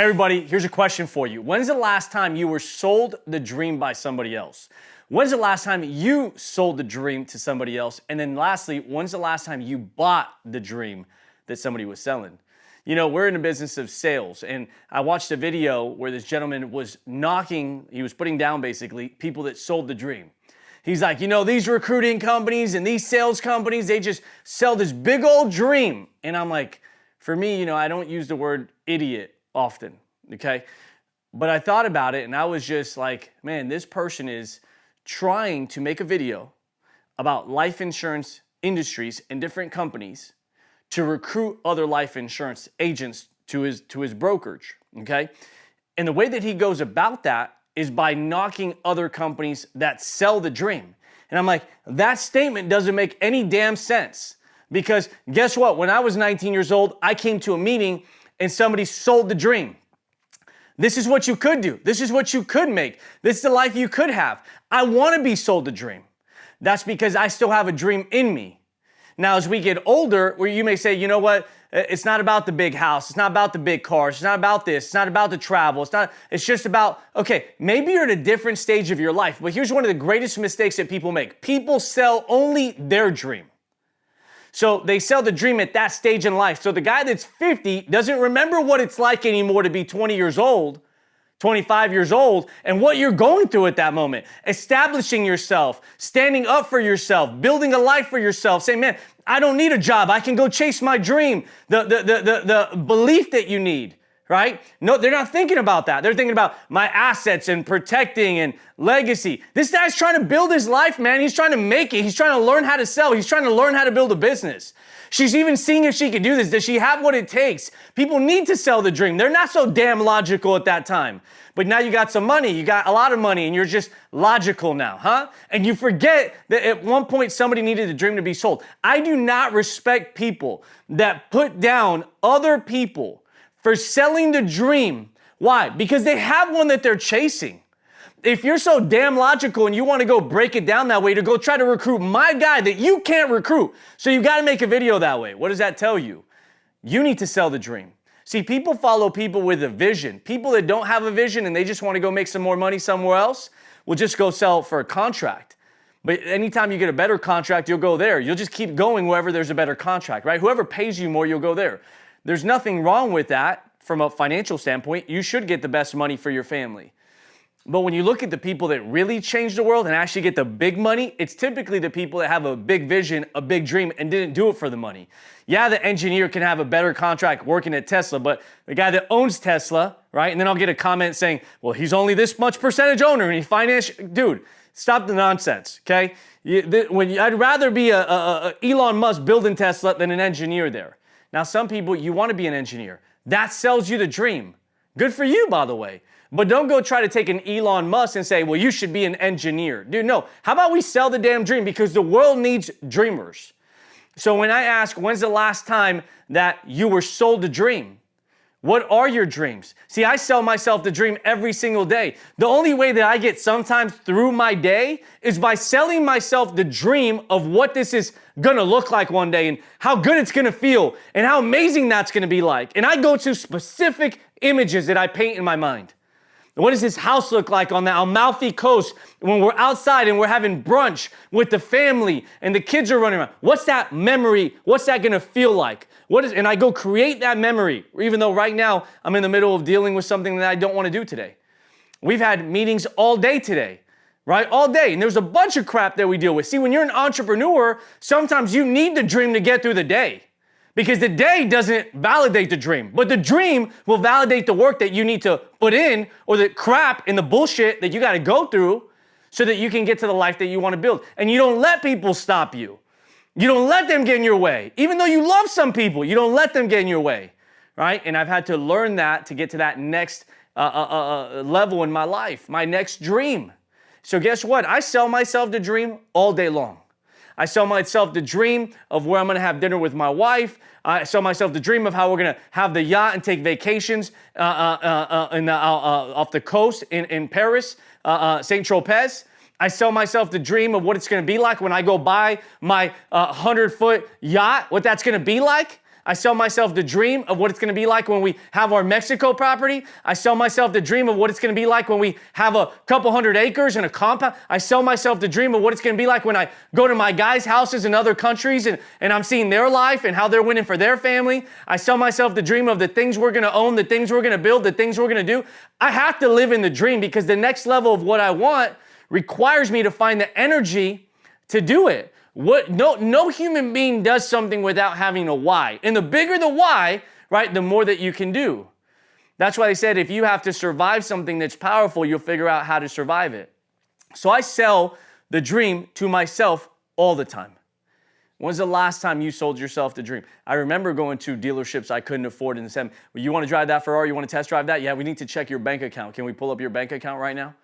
everybody, here's a question for you. When's the last time you were sold the dream by somebody else? When's the last time you sold the dream to somebody else? And then lastly, when's the last time you bought the dream that somebody was selling? You know, we're in the business of sales, and I watched a video where this gentleman was he was putting down basically people that sold the dream. He's like, you know, these recruiting companies and these sales companies, they just sell this big old dream. And I'm like, for me, you know, I don't use the word idiot often, okay? But I thought about it and I was just like, man, this person is trying to make a video about life insurance industries and different companies to recruit other life insurance agents to his brokerage, okay? And the way that he goes about that is by knocking other companies that sell the dream. And I'm like, that statement doesn't make any damn sense, because guess what? When I was 19 years old, I came to a meeting and somebody sold the dream. This is what you could do. This is what you could make. This is the life you could have. I want to be sold the dream. That's because I still have a dream in me. Now, as we get older, where you may say, you know what? It's not about the big house. It's not about the big cars. It's not about this. It's not about the travel. It's just about, okay, maybe you're at a different stage of your life, but here's one of the greatest mistakes that people make. People sell only their dream. So they sell the dream at that stage in life. So the guy that's 50 doesn't remember what it's like anymore to be 20 years old, 25 years old, and what you're going through at that moment. Establishing yourself, standing up for yourself, building a life for yourself, saying, man, I don't need a job. I can go chase my dream. The belief that you need, right? No, they're not thinking about that. They're thinking about my assets and protecting and legacy. This guy's trying to build his life, man. He's trying to make it. He's trying to learn how to sell. He's trying to learn how to build a business. She's even seeing if she can do this. Does she have what it takes? People need to sell the dream. They're not so damn logical at that time. But now you got some money. You got a lot of money, and you're just logical now, huh? And you forget that at one point somebody needed the dream to be sold. I do not respect people that put down other people for selling the dream. Why? Because they have one that they're chasing. If you're so damn logical and you want to go break it down that way to go try to recruit my guy that you can't recruit, so you got to make a video that way. What does that tell you? You need to sell the dream. See, people follow people with a vision. People that don't have a vision and they just want to go make some more money somewhere else will just go sell for a contract. But anytime you get a better contract, you'll go there. You'll just keep going wherever there's a better contract, right? Whoever pays you more, you'll go there. There's nothing wrong with that from a financial standpoint. You should get the best money for your family. But when you look at the people that really change the world and actually get the big money, it's typically the people that have a big vision, a big dream, and didn't do it for the money. Yeah, the engineer can have a better contract working at Tesla, but the guy that owns Tesla, right? And then I'll get a comment saying, well, he's only this much percentage owner and he dude, stop the nonsense, okay? I'd rather be a Elon Musk building Tesla than an engineer there. Now, some people, you want to be an engineer. That sells you the dream. Good for you, by the way. But don't go try to take an Elon Musk and say, well, you should be an engineer. Dude, no. How about we sell the damn dream? Because the world needs dreamers. So when I ask, when's the last time that you were sold a dream? What are your dreams? See, I sell myself the dream every single day. The only way that I get sometimes through my day is by selling myself the dream of what this is gonna look like one day and how good it's gonna feel and how amazing that's gonna be like. And I go to specific images that I paint in my mind. What does this house look like on the Amalfi Coast when we're outside and we're having brunch with the family and the kids are running around? What's that memory? What's that gonna feel like? And I go create that memory, even though right now I'm in the middle of dealing with something that I don't want to do today. We've had meetings all day today, right? All day. And there's a bunch of crap that we deal with. See, when you're an entrepreneur, sometimes you need the dream to get through the day. Because the day doesn't validate the dream, but the dream will validate the work that you need to put in or the crap and the bullshit that you got to go through so that you can get to the life that you want to build. And you don't let people stop you. You don't let them get in your way. Even though you love some people, you don't let them get in your way, right? And I've had to learn that to get to that next level in my life, my next dream. So guess what? I sell myself the dream all day long. I sell myself the dream of where I'm going to have dinner with my wife. I sell myself the dream of how we're going to have the yacht and take vacations off the coast in Paris, St. Tropez. I sell myself the dream of what it's going to be like when I go buy my 100-foot yacht, what that's going to be like. I sell myself the dream of what it's going to be like when we have our Mexico property. I sell myself the dream of what it's going to be like when we have a couple hundred acres and a compound. I sell myself the dream of what it's going to be like when I go to my guys' houses in other countries and I'm seeing their life and how they're winning for their family. I sell myself the dream of the things we're going to own, the things we're going to build, the things we're going to do. I have to live in the dream because the next level of what I want requires me to find the energy to do it. No human being does something without having a why. And the bigger the why, right, the more that you can do. That's why they said if you have to survive something that's powerful, you'll figure out how to survive it. So I sell the dream to myself all the time. When's the last time you sold yourself the dream? I remember going to dealerships I couldn't afford in the 70s. Well, you want to drive that Ferrari? You want to test drive that? Yeah, we need to check your bank account. Can we pull up your bank account right now?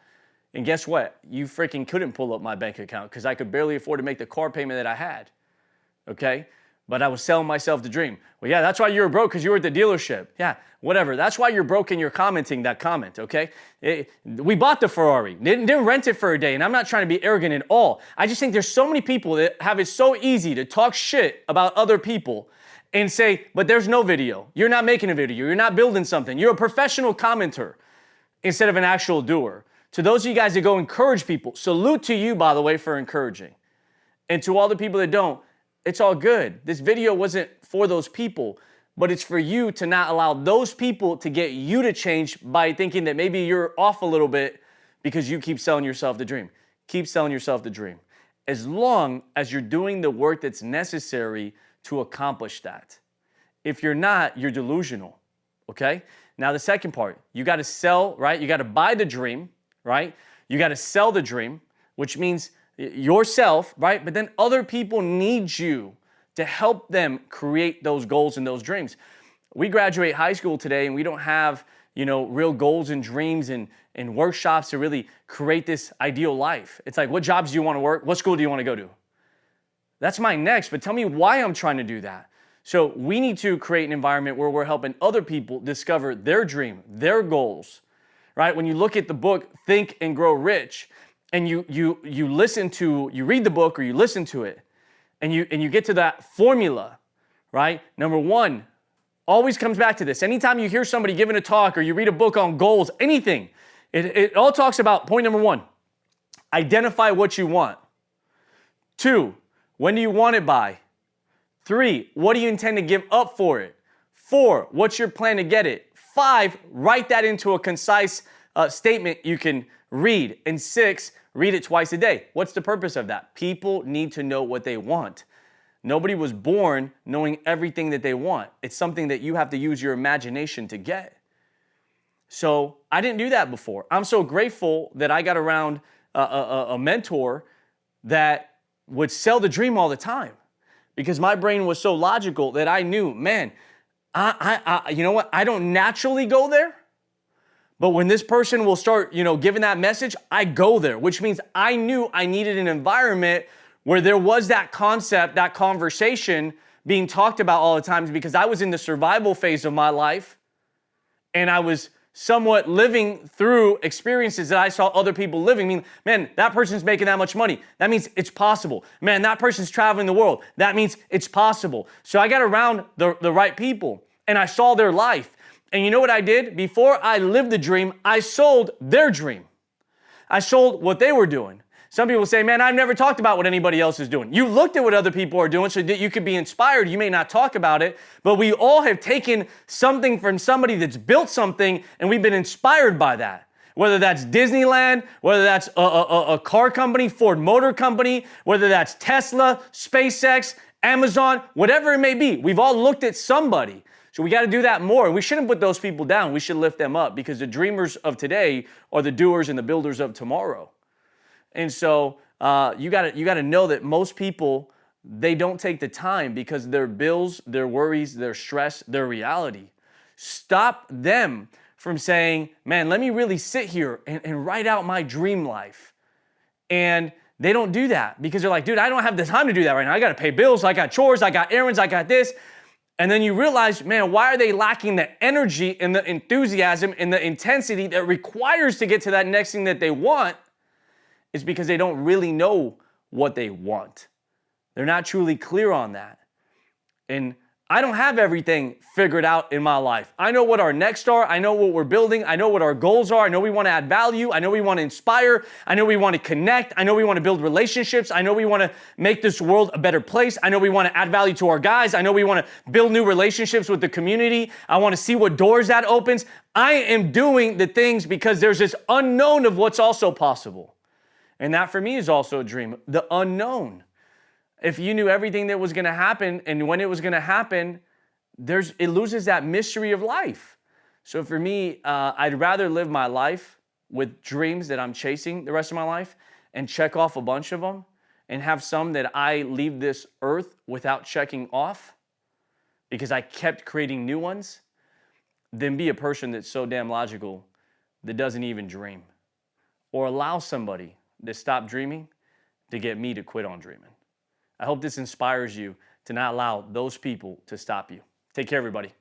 And guess what? You freaking couldn't pull up my bank account because I could barely afford to make the car payment that I had, okay? But I was selling myself the dream. Well, yeah, that's why you were broke because you were at the dealership. Yeah, whatever. That's why you're broke and you're commenting that comment, okay? We bought the Ferrari, didn't rent it for a day, and I'm not trying to be arrogant at all. I just think there's so many people that have it so easy to talk shit about other people and say, but there's no video. You're not making a video. You're not building something. You're a professional commenter instead of an actual doer. To those of you guys that go encourage people, salute to you, by the way, for encouraging. And to all the people that don't, it's all good. This video wasn't for those people, but it's for you to not allow those people to get you to change by thinking that maybe you're off a little bit because you keep selling yourself the dream. Keep selling yourself the dream. As long as you're doing the work that's necessary to accomplish that. If you're not, you're delusional, okay? Now the second part, you got to sell, right? You got to buy the dream, right? You got to sell the dream, which means yourself, right? But then other people need you to help them create those goals and those dreams. We graduate high school today and we don't have, real goals and dreams and workshops to really create this ideal life. It's like, what jobs do you want to work? What school do you want to go to? That's my next, but tell me why I'm trying to do that. So we need to create an environment where we're helping other people discover their dream, their goals, right? When you look at the book, Think and Grow Rich, and you read the book or you listen to it, and you get to that formula, right? Number one, always comes back to this. Anytime you hear somebody giving a talk or you read a book on goals, anything, it all talks about point number one, identify what you want. 2, when do you want it by? 3, what do you intend to give up for it? 4, what's your plan to get it? 5, write that into a concise statement you can read. And 6, read it twice a day. What's the purpose of that? People need to know what they want. Nobody was born knowing everything that they want. It's something that you have to use your imagination to get. So I didn't do that before. I'm so grateful that I got around a mentor that would sell the dream all the time because my brain was so logical that I knew, man, you know what? I don't naturally go there, but when this person will start, giving that message, I go there, which means I knew I needed an environment where there was that concept, that conversation being talked about all the time because I was in the survival phase of my life and I was somewhat living through experiences that I saw other people living. I mean, man, that person's making that much money. That means it's possible. Man, that person's traveling the world. That means it's possible. So I got around the right people and I saw their life. And you know what I did? Before I lived the dream, I sold their dream. I sold what they were doing. Some people say, man, I've never talked about what anybody else is doing. You looked at what other people are doing so that you could be inspired. You may not talk about it, but we all have taken something from somebody that's built something and we've been inspired by that. Whether that's Disneyland, whether that's a car company, Ford Motor Company, whether that's Tesla, SpaceX, Amazon, whatever it may be. We've all looked at somebody. So we got to do that more. We shouldn't put those people down. We should lift them up because the dreamers of today are the doers and the builders of tomorrow. And so you got to know that most people, they don't take the time because their bills, their worries, their stress, their reality. Stop them from saying, man, let me really sit here and write out my dream life. And they don't do that because they're like, dude, I don't have the time to do that right now. I got to pay bills. I got chores. I got errands. I got this. And then you realize, man, why are they lacking the energy and the enthusiasm and the intensity that requires to get to that next thing that they want? It's because they don't really know what they want. They're not truly clear on that. And I don't have everything figured out in my life. I know what our next are. I know what we're building. I know what our goals are. I know we want to add value. I know we want to inspire. I know we want to connect. I know we want to build relationships. I know we want to make this world a better place. I know we want to add value to our guys. I know we want to build new relationships with the community. I want to see what doors that opens. I am doing the things because there's this unknown of what's also possible. And that for me is also a dream, the unknown. If you knew everything that was going to happen and when it was going to happen, it loses that mystery of life. So for me, I'd rather live my life with dreams that I'm chasing the rest of my life and check off a bunch of them and have some that I leave this earth without checking off because I kept creating new ones than be a person that's so damn logical that doesn't even dream or allow somebody to stop dreaming to get me to quit on dreaming. I hope this inspires you to not allow those people to stop you. Take care, everybody.